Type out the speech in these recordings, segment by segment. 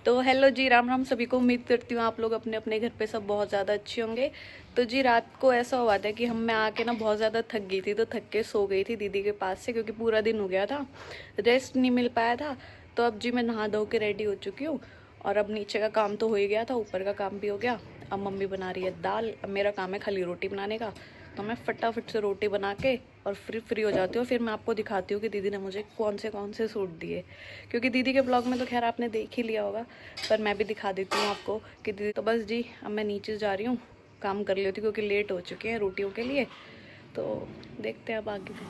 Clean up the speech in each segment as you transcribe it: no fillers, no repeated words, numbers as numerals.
तो हेलो जी, राम राम सभी को। उम्मीद करती हूँ आप लोग अपने अपने घर पे सब बहुत ज़्यादा अच्छे होंगे। तो जी रात को ऐसा हुआ था कि मैं आके ना बहुत ज़्यादा थक गई थी, तो थक के सो गई थी दीदी के पास से, क्योंकि पूरा दिन हो गया था, रेस्ट नहीं मिल पाया था। तो अब जी मैं नहा धो के रेडी हो चुकी हूँ, और अब नीचे का काम तो हो ही गया था, ऊपर का काम भी हो गया। अब मम्मी बना रही है दाल, अब मेरा काम है खाली रोटी बनाने का। तो मैं फटाफट से रोटी बना के और फ्री हो जाती हूँ। फिर मैं आपको दिखाती हूँ कि दीदी ने मुझे कौन से सूट दिए, क्योंकि दीदी के ब्लॉग में तो खैर आपने देख ही लिया होगा, पर मैं भी दिखा देती हूँ आपको कि दीदी। तो बस जी अब मैं नीचे जा रही हूँ, काम कर लेती हूँ क्योंकि लेट हो चुके हैं रोटियों के लिए। तो देखते हैं अब आगे।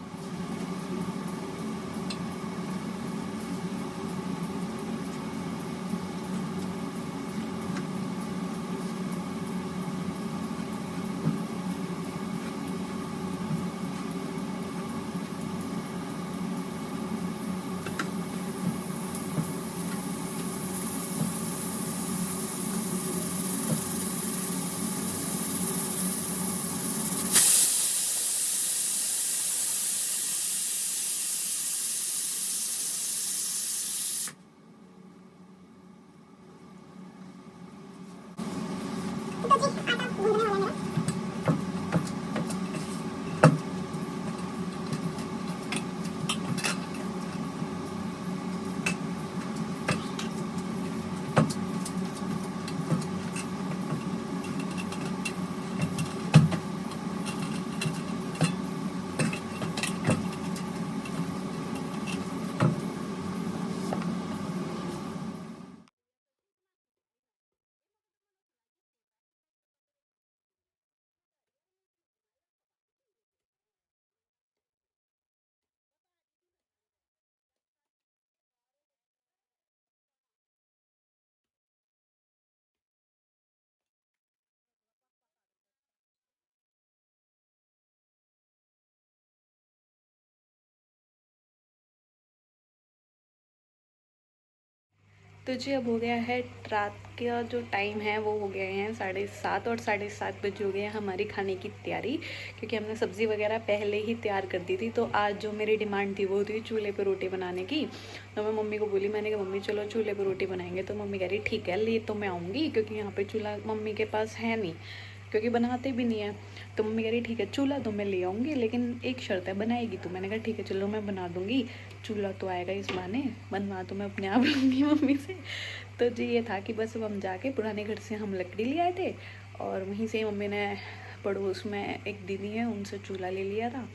तो जी अब हो गया है रात का जो टाइम है वो हो गए हैं 7:30, और 7:30 बजे हो गई है हमारी खाने की तैयारी, क्योंकि हमने सब्ज़ी वगैरह पहले ही तैयार कर दी थी। तो आज जो मेरी डिमांड थी वो थी चूल्हे पे रोटी बनाने की। तो मैं मम्मी को बोली, मैंने कहा मम्मी चलो चूल्हे पे रोटी बनाएंगे। तो मम्मी कह रही ठीक है, ले तो मैं आऊँगी, क्योंकि यहाँ पर चूल्हा मम्मी के पास है नहीं, क्योंकि बनाते भी नहीं है। तो मम्मी कह रही ठीक है चूल्हा तो मैं ले आऊँगी, लेकिन एक शर्त है, बनाएगी तो। मैंने कहा ठीक है चलो मैं बना दूँगी, चूल्हा तो आएगा इस बहाने, बनवा तो मैं अपने आप लूँगी मम्मी से। तो जी ये था कि बस अब हम जाके पुराने घर से हम लकड़ी ले आए थे, और वहीं से मम्मी ने पड़ोस में एक दीदी है उनसे चूल्हा ले लिया था,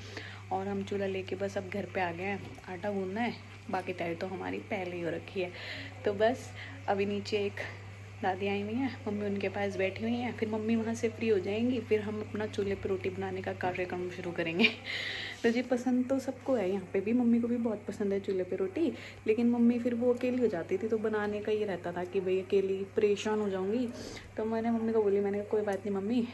और हम चूल्हा लेके बस अब घर पे आ गए हैं। आटा गूंदना है, बाकी तैयारी तो हमारी पहले ही हो रखी है। तो बस अभी नीचे एक दादी आई हुई हैं, मम्मी उनके पास बैठी हुई हैं, फिर मम्मी वहाँ से फ्री हो जाएंगी, फिर हम अपना चूल्हे पर रोटी बनाने का कार्यक्रम शुरू करेंगे। तो जी पसंद तो सबको है, यहाँ पे भी मम्मी को भी बहुत पसंद है चूल्हे पे रोटी, लेकिन मम्मी फिर वो अकेली हो जाती थी, तो बनाने का ये रहता था कि भाई अकेली परेशान हो जाऊँगी। तो मैंने मम्मी को बोली, मैंने कहा कोई बात नहीं मम्मी,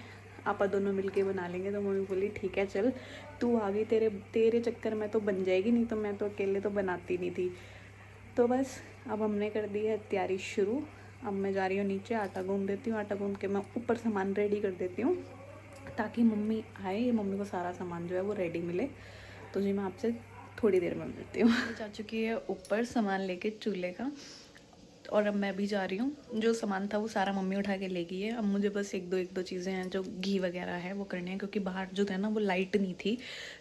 आपा दोनों मिलके बना लेंगे। तो मम्मी बोली ठीक है चल, तू आ गई, तेरे चक्कर में तो बन जाएगी, नहीं तो मैं तो अकेले तो बनाती नहीं थी। तो बस अब हमने कर दी है तैयारी शुरू। अब मैं जा रही हूँ नीचे, आटा गूंद देती हूँ, आटा गूंद के मैं ऊपर सामान रेडी कर देती हूँ, ताकि मम्मी आए, मम्मी को सारा सामान जो है वो रेडी मिले। तो जी मैं आपसे थोड़ी देर में मिलती हूँ। जा चुकी है ऊपर सामान लेके चूल्हे का, और अब मैं भी जा रही हूँ। जो सामान था वो सारा मम्मी उठा के ले गई है। अब मुझे बस एक दो चीज़ें हैं, जो घी वगैरह है वो करनी है, क्योंकि बाहर जो था ना वो लाइट नहीं थी,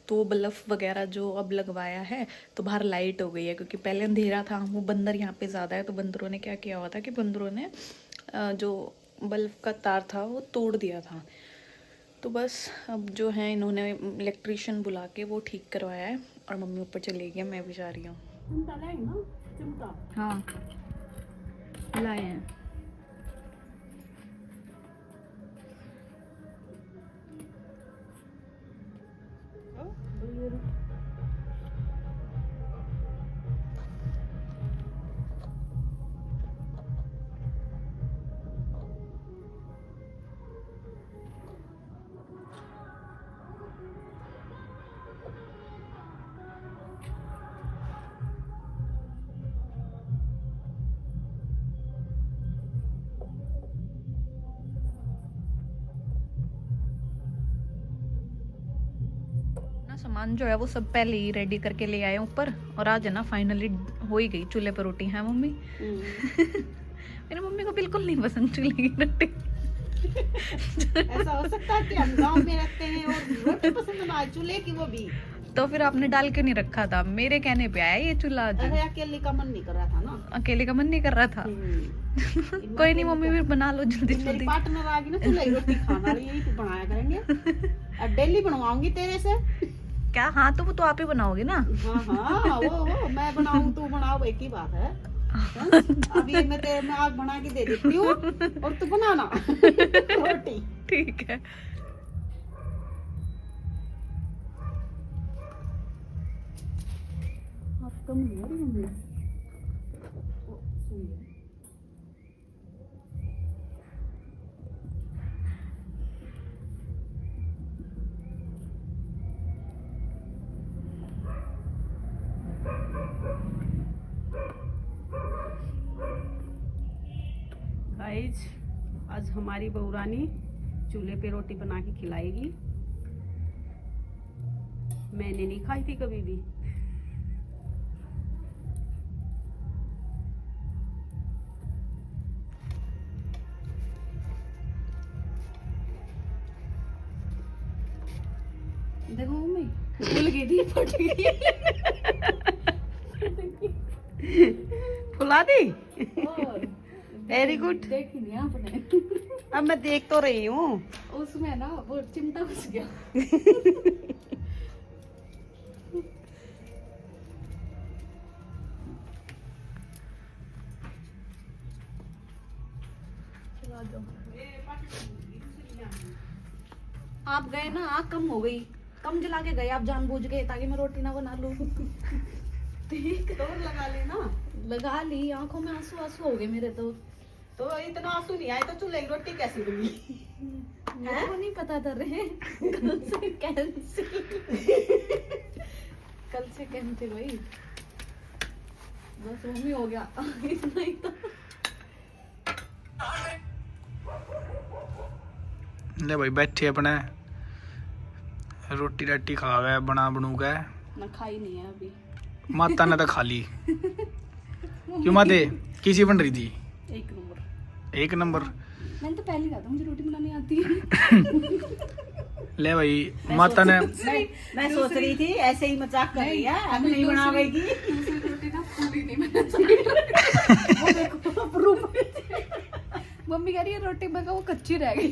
तो वो बल्ब वगैरह जो अब लगवाया है तो बाहर लाइट हो गई है, क्योंकि पहले अंधेरा था। वो बंदर यहाँ पे ज़्यादा है, तो बंदरों ने क्या किया हुआ था कि बंदरों ने जो बल्ब का तार था वो तोड़ दिया था। तो बस अब जो है इन्होंने इलेक्ट्रिशियन बुला के वो ठीक करवाया है, और मम्मी ऊपर चली गई, मैं भी जा रही हूँ। हाँ लाए हैं। सामान जो है वो सब पहले ही रेडी करके ले आए ऊपर, और आज है ना फाइनली हो ही गई चूल्हे पर रोटी है मम्मी। मेरी बिल्कुल नहीं पसंद चूल्हे की रोटी। ऐसा हो सकता है कि हम गांव में रहते हैं और रोटी पसंद ना आए चूल्हे की, वो भी। तो फिर आपने डाल क्यों नहीं रखा था? मेरे कहने पे आया ये चूल्हा आज। अरे अकेले का मन नहीं कर रहा था ना। अकेले का मन नहीं कर रहा था। कोई नहीं मम्मी, फिर बना लो जल्दी मेरी जल्दी। पार्टनर आ गई ना चूल्हे की रोटी खाना, यही तो बनाया करेंगे। अब डेली बनवाऊंगी तेरे से। क्या? हाँ तो वो तो आप ही बनाओगे ना। हाँ हाँ, वो मैं बनाऊं तू बनाओ, एक ही बात है। अभी मैं आग बना के दे देती हूँ और तू बनाना रोटी। ठीक है। कम नहीं हो रही मम्मी। गाइस, आज हमारी बहू रानी चूल्हे पे रोटी बना के खिलाएगी। मैंने नहीं खाई थी कभी भी। देखो मम्मी, भूल गई थी, फट गई। फुला दी। Very good. देखी नहीं आपने? अब मैं देख तो रही हूँ। उसमें ना वो चिमटा घुस गया। आप गए ना, आग कम हो गई, कम जला के गए आप जानबूझ के, ताकि मैं रोटी ना बना लूं। ठीक तो लगा लेना। लगा ली, आंखों में आंसू आंसू हो गए मेरे तो इतना आंसू नहीं आए तो चूल्हे की रोटी कैसी बनी? मेरे को नहीं पता था रे। कल से कैंसिल भाई, बस मम्मी हो गया। इतना ही तो। ले भाई बैठे अपने रोटी राटी खा गए, बना बनू गए। ना खाई नहीं है अभी। माता ने तो खा ली। क्यों माते किसी बन रही थी? एक नंबर। एक नंबर। मैंने तो पहले कहा था मुझे रोटी बनानी आती है। ले भाई माता ने। मैं सोच रही थी ऐसे ही मजाक कर रही है, अब नहीं बनावेगी। दूसरी रोटी ना पूरी नहीं मैंने। वो देखो प्रूफ। मम्मी कह रही है रोटी, मैं कहा वो कच्ची रह गई।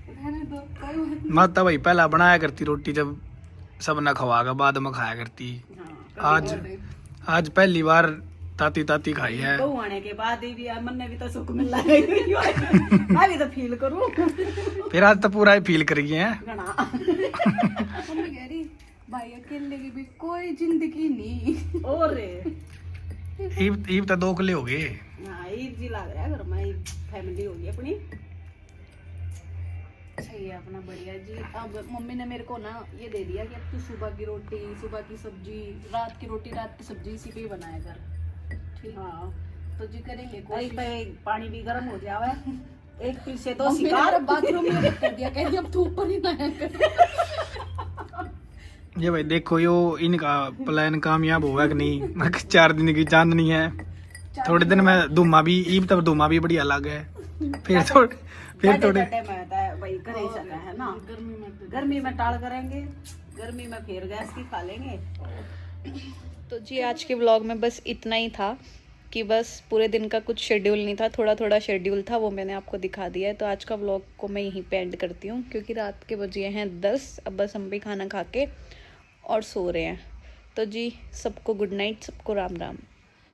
रहने दो, कोई बात नहीं। माता भाई पहला बनाया करती रोटी, जब सब न खवागा बाद में खाया करती। आज पहली बार ताती ताती खाई है। बहू आने के बाद भी मन ने भी तो सुख मिला है। मैं भी तो फील करूं। फिर आज तो पूरा ही फील कर गए हैं। घना। मम्मी कह रही भाई अकेले की भी कोई जिंदगी नहीं। और ईब तो 2 किले हो गए। हाँ, ईद जी लग रहा है, घर में फैमिली होगी अपनी। सही है अपना, बढ़िया जी। अब मम्मी ने मेरे को ना ये दे दिया कि अब तू सुबह की रोटी, सुबह की सब्जी, रात की रोटी, रात की सब्जी इसी पे ही बनाया कर। ठीक। हाँ, तो जी करेंगे अरे कोशिश। पे पानी भी गर्म हो जावे, एक फिर से दो मम्मी ने शिकार। मेरा बाथरूम में रख दिया, कह रही अब तू ऊपर ही नहाया कर। ये भाई देखो यो इनका प्लान कामयाब हुआ कि नहीं। 4 दिन की चांदनी है, थोड़े दिन में धुमा भी, ईब तब धुमा भी बढ़िया लग है। फिर थोड़े भाई कर ही सका है ना। गर्मी में टाल करेंगे, गर्मी में फिर गैस की खा लेंगे। तो जी आज के व्लॉग में बस इतना ही था कि बस पूरे दिन का कुछ शेड्यूल नहीं था, थोड़ा थोड़ा शेड्यूल था, वो मैंने आपको दिखा दिया है। तो आज का व्लॉग को मैं यहीं पे एंड करती हूँ, क्योंकि रात के बजे हैं 10। अब बस हम भी खाना खा के और सो रहे हैं। तो जी सबको गुड नाइट, सबको राम राम।